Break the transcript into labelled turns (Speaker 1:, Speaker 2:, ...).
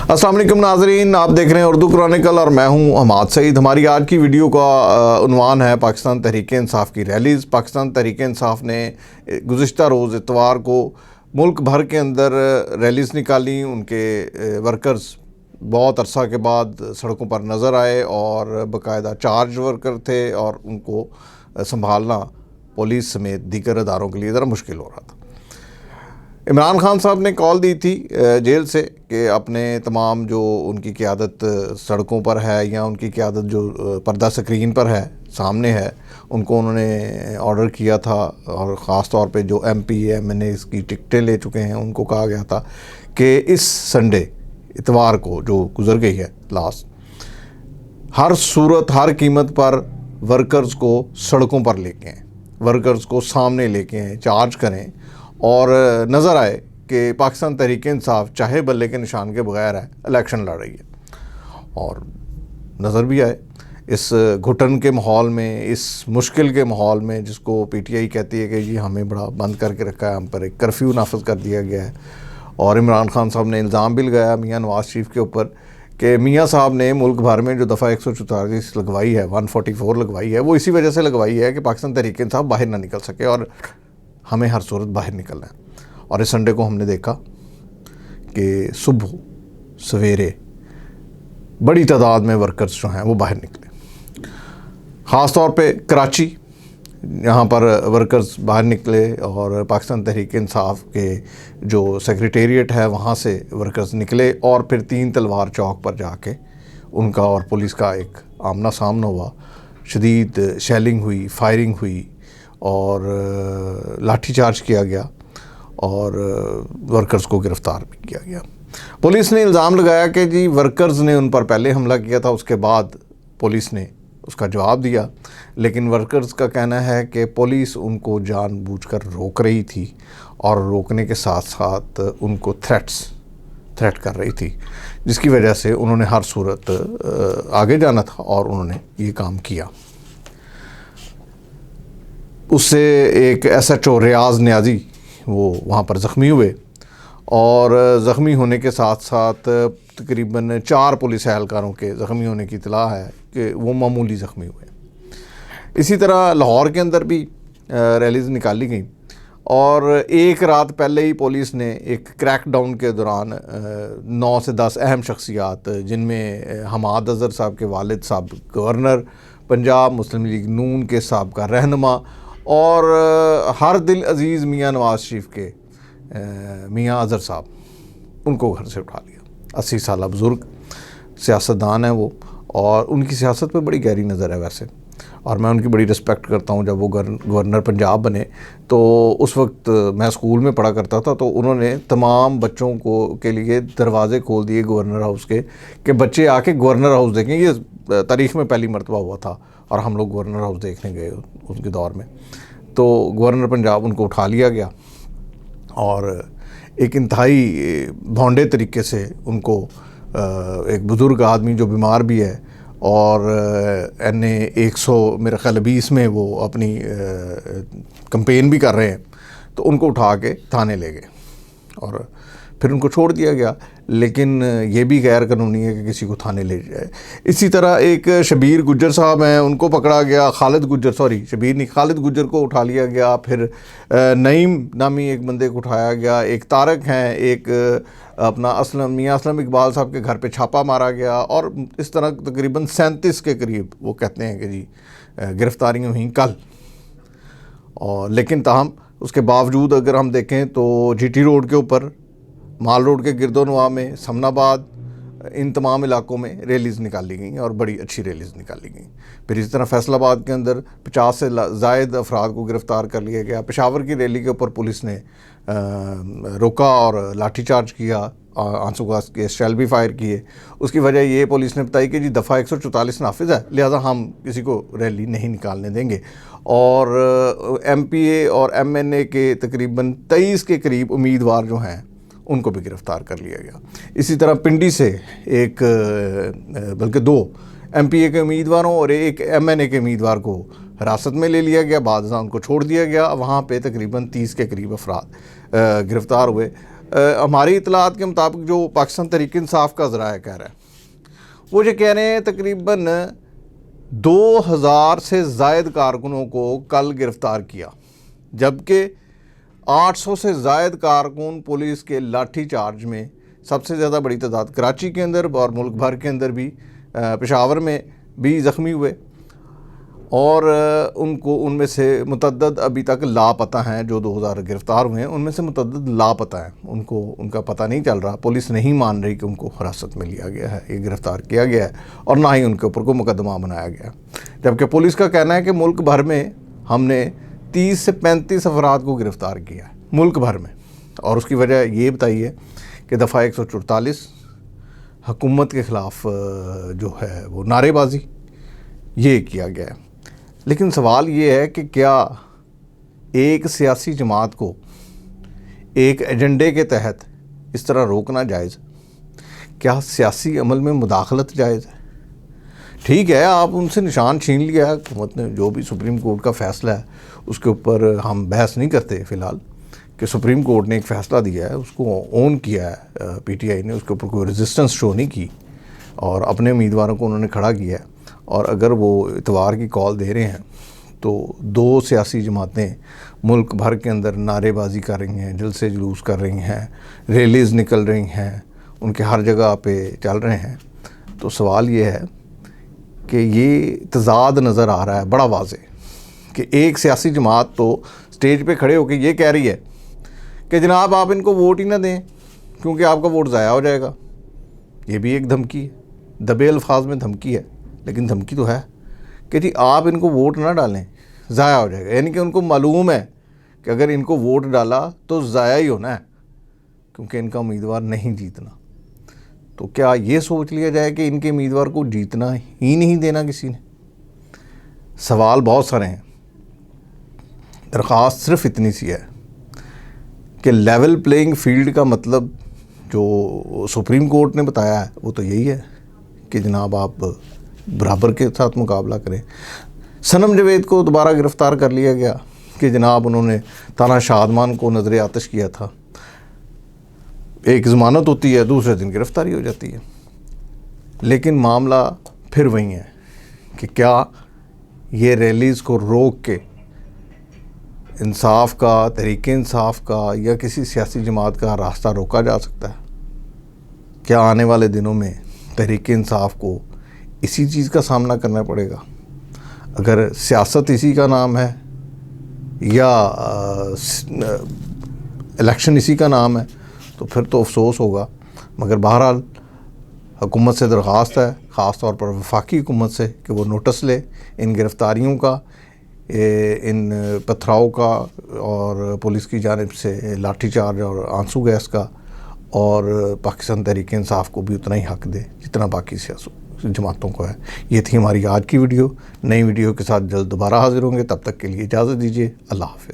Speaker 1: अस्सलाम वालेकुम नाज़रीन, आप देख रहे हैं उर्दू क्रॉनिकल और मैं हूं हमाद सईद। हमारी आज की वीडियो का उन्वान है पाकिस्तान तहरीक-ए-इंसाफ की रैलीज़। पाकिस्तान तहरीक-ए-इंसाफ ने गुज़िश्ता रोज़ इतवार को मुल्क भर के अंदर रैलीज़ निकाली। उनके वर्कर्स बहुत अरसा के बाद सड़कों पर नज़र आए और बाकायदा चार्ज वर्कर थे और उनको संभालना पुलिस समेत दीगर अदारों के लिए ज़रा मुश्किल हो रहा था। इमरान खान साहब ने कॉल दी थी जेल से कि अपने तमाम जो उनकी क़यादत सड़कों पर है या उनकी क़यादत जो पर्दा स्क्रीन पर है सामने है, उनको उन्होंने ऑर्डर किया था और ख़ास तौर पे जो MP MNA इसकी टिकटें ले चुके हैं उनको कहा गया था कि इस संडे इतवार को जो गुज़र गई है लास्ट, हर सूरत हर कीमत पर वर्कर्स को सड़कों पर लेके आएँ, वर्कर्स को सामने लेके आएँ, चार्ज करें और नज़र आए कि पाकिस्तान तहरीक-ए-इंसाफ चाहे बल्ले के निशान के बगैर है इलेक्शन लड़ रही है। और नज़र भी आए इस घुटन के माहौल में, इस मुश्किल के माहौल में जिसको PTI कहती है कि जी हमें बड़ा बंद करके रखा है, हम पर एक कर्फ्यू नाफिज कर दिया गया है। और इमरान खान साहब ने इल्ज़ाम भी लगाया मियाँ नवाज़ शरीफ के ऊपर कि मियाँ साहब ने मुल्क भर में जो दफ़ा 144 लगवाई है, 144 लगवाई है, वो इसी वजह से लगवाई है कि पाकिस्तान तहरीक-ए-इंसाफ बाहर ना निकल सके और हमें हर सूरत बाहर निकलना है। और इस संडे को हमने देखा कि सुबह सवेरे बड़ी तादाद में वर्कर्स जो हैं वो बाहर निकले। ख़ास तौर पे कराची, यहाँ पर वर्कर्स बाहर निकले और पाकिस्तान तहरीक-ए-इंसाफ के जो सेक्रेटेरिएट है वहाँ से वर्कर्स निकले और फिर 3 तलवार चौक पर जाके उनका और पुलिस का एक आमना सामना हुआ। शदीद शेलिंग हुई, फायरिंग हुई और लाठी चार्ज किया गया और वर्कर्स को गिरफ़्तार भी किया गया। पुलिस ने इल्ज़ाम लगाया कि जी वर्कर्स ने उन पर पहले हमला किया था, उसके बाद पुलिस ने उसका जवाब दिया। लेकिन वर्कर्स का कहना है कि पुलिस उनको जानबूझकर रोक रही थी और रोकने के साथ साथ उनको थ्रेट कर रही थी, जिसकी वजह से उन्होंने हर सूरत आगे जाना था और उन्होंने ये काम किया। उससे एक SHO रियाज़ न्याज़ी वो वहाँ पर ज़ख्मी हुए और ज़ख्मी होने के साथ साथ तकरीबन 4 पुलिस एहलकारों के ज़ख्मी होने की इत्तला है कि वो मामूली ज़ख्मी हुए। इसी तरह लाहौर के अंदर भी रैलीज़ निकाली गई और एक रात पहले ही पुलिस ने एक क्रैकडाउन के दौरान 9 से 10 अहम शख्सियात, जिनमें हमाद अज़हर साहब के वालिद साहब गवर्नर पंजाब, मुस्लिम लीग नून के साबका रहनुमा और हर दिल अज़ीज़ मियाँ नवाज़ शरीफ के मियाँ अज़हर साहब, उनको घर से उठा लिया। 80 साल बुज़ुर्ग सियासतदान हैं वो और उनकी सियासत पे बड़ी गहरी नज़र है वैसे, और मैं उनकी बड़ी रिस्पेक्ट करता हूँ। जब वो गवर्नर पंजाब बने तो उस वक्त मैं स्कूल में पढ़ा करता था, तो उन्होंने तमाम बच्चों को के लिए दरवाज़े खोल दिए गवर्नर हाउस के कि बच्चे आके गवर्नर हाउस देखें। ये तारीख़ में पहली मरतबा हुआ था और हम लोग गवर्नर हाउस देखने गए उनके दौर में। तो गवर्नर पंजाब उनको उठा लिया गया और एक इंतहाई भौंडे तरीके से उनको एक बुज़ुर्ग आदमी जो बीमार भी है और NA 100 मेरे ख़्याल 20 में वो अपनी कैंपेन भी कर रहे हैं, तो उनको उठा के थाने ले गए और फिर उनको छोड़ दिया गया। लेकिन ये भी गैर कानूनी है कि किसी को थाने ले जाए। इसी तरह एक शबीर गुज्जर साहब हैं, उनको पकड़ा गया। खालिद गुज्जर को उठा लिया गया। फिर नईम नामी एक बंदे को उठाया गया। एक तारक हैं, एक अपना मियाँ असलम इकबाल साहब के घर पे छापा मारा गया और इस तरह तकरीबन 37 के करीब वो कहते हैं कि जी गिरफ़्तारियाँ हुई कल। और लेकिन ताहम उसके बावजूद अगर हम देखें तो GT रोड के ऊपर, माल रोड के गिरदोनवा में, समनाबाद, इन तमाम इलाकों में रैलीज़ निकाली गई और बड़ी अच्छी रैलीज़ निकाली गई। फिर इस तरह फैसलाबाद के अंदर 50 से ज़ायद अफराद को गिरफ़्तार कर लिया गया। पेशावर की रैली के ऊपर पुलिस ने रोका और लाठी चार्ज किया, आंसू गैस के शेल भी फायर किए। उसकी वजह ये पुलिस ने बताई कि जी दफ़ा 144 नाफिज है, लिहाजा हम किसी को रैली नहीं निकालने देंगे। और MPA और MNA के तकरीबन 23 के करीब उम्मीदवार जो हैं उनको भी गिरफ़्तार कर लिया गया। इसी तरह पिंडी से एक बल्कि 2 MPA के उम्मीदवारों और एक MNA के उम्मीदवार को हिरासत में ले लिया गया, बाद उनको छोड़ दिया गया। वहाँ पे तकरीबन 30 के करीब अफराद गिरफ़्तार हुए। ہماری اطلاعات کے مطابق جو پاکستان تحریک انصاف کا ذرائع کہہ رہا ہے، وہ یہ کہہ رہے ہیں تقریباً 2000 سے زائد کارکنوں کو کل گرفتار کیا، جبکہ 800 سے زائد کارکن پولیس کے لاٹھی چارج میں، سب سے زیادہ بڑی تعداد کراچی کے اندر اور ملک بھر کے اندر بھی، پشاور میں بھی زخمی ہوئے، اور ان میں سے متعدد ابھی تک لاپتہ ہیں۔ جو 2000 گرفتار ہوئے ہیں ان میں سے متعدد لاپتہ ہیں، ان کا پتہ نہیں چل رہا، پولیس نہیں مان رہی کہ ان کو حراست میں لیا گیا ہے، یہ گرفتار کیا گیا ہے، اور نہ ہی ان کے اوپر کوئی مقدمہ بنایا گیا، جبکہ پولیس کا کہنا ہے کہ ملک بھر میں ہم نے 30 سے 35 افراد کو گرفتار کیا ہے ملک بھر میں، اور اس کی وجہ یہ بتائی ہے کہ دفعہ 144 حکومت کے خلاف جو ہے وہ نعرے بازی یہ کیا گیا ہے۔ لیکن سوال یہ ہے کہ کیا ایک سیاسی جماعت کو ایک ایجنڈے کے تحت اس طرح روکنا جائز ہے؟ کیا سیاسی عمل میں مداخلت جائز ہے؟ ٹھیک ہے، آپ ان سے نشان چھین لیا ہے حکومت نے، جو بھی سپریم کورٹ کا فیصلہ ہے اس کے اوپر ہم بحث نہیں کرتے فی الحال، کہ سپریم کورٹ نے ایک فیصلہ دیا ہے، اس کو اون کیا ہے پی ٹی آئی نے، اس کے اوپر کوئی ریزسٹنس شو نہیں کی، اور اپنے امیدواروں کو انہوں نے کھڑا کیا ہے، اور اگر وہ اتوار کی کال دے رہے ہیں تو 2 سیاسی جماعتیں ملک بھر کے اندر نعرے بازی کر رہی ہیں، جلسے جلوس کر رہی ہیں، ریلیز نکل رہی ہیں، ان کے ہر جگہ پہ چل رہے ہیں، تو سوال یہ ہے کہ یہ تضاد نظر آ رہا ہے بڑا واضح کہ ایک سیاسی جماعت تو سٹیج پہ کھڑے ہو کے یہ کہہ رہی ہے کہ جناب آپ ان کو ووٹ ہی نہ دیں کیونکہ آپ کا ووٹ ضائع ہو جائے گا۔ یہ بھی ایک دھمکی ہے، دبے الفاظ میں دھمکی ہے، لیکن دھمکی تو ہے کہ جی آپ ان کو ووٹ نہ ڈالیں، ضائع ہو جائے گا، یعنی کہ ان کو معلوم ہے کہ اگر ان کو ووٹ ڈالا تو ضائع ہی ہونا ہے کیونکہ ان کا امیدوار نہیں جیتنا۔ تو کیا یہ سوچ لیا جائے کہ ان کے امیدوار کو جیتنا ہی نہیں دینا کسی نے؟ سوال بہت سارے ہیں، درخواست صرف اتنی سی ہے کہ لیول پلینگ فیلڈ کا مطلب جو سپریم کورٹ نے بتایا ہے وہ تو یہی ہے کہ جناب آپ برابر کے ساتھ مقابلہ کریں۔ صنم جاوید کو دوبارہ گرفتار کر لیا گیا کہ جناب انہوں نے تانا شادمان کو نظر آتش کیا تھا، ایک ضمانت ہوتی ہے، دوسرے دن گرفتاری ہو جاتی ہے، لیکن معاملہ پھر وہی ہے کہ کیا یہ ریلیز کو روک کے انصاف کا، تحریک انصاف کا یا کسی سیاسی جماعت کا راستہ روکا جا سکتا ہے؟ کیا آنے والے دنوں میں تحریک انصاف کو اسی چیز کا سامنا کرنا پڑے گا؟ اگر سیاست اسی کا نام ہے یا الیکشن اسی کا نام ہے تو پھر تو افسوس ہوگا، مگر بہرحال حکومت سے درخواست ہے، خاص طور پر وفاقی حکومت سے، کہ وہ نوٹس لے ان گرفتاریوں کا، ان پتھراؤ کا، اور پولیس کی جانب سے لاٹھی چارج اور آنسو گیس کا، اور پاکستان تحریک انصاف کو بھی اتنا ہی حق دے جتنا باقی سیاسی جماعتوں کو ہے۔ یہ تھی ہماری آج کی ویڈیو، نئی ویڈیو کے ساتھ جلد دوبارہ حاضر ہوں گے، تب تک کے لیے اجازت دیجیے، اللہ حافظ۔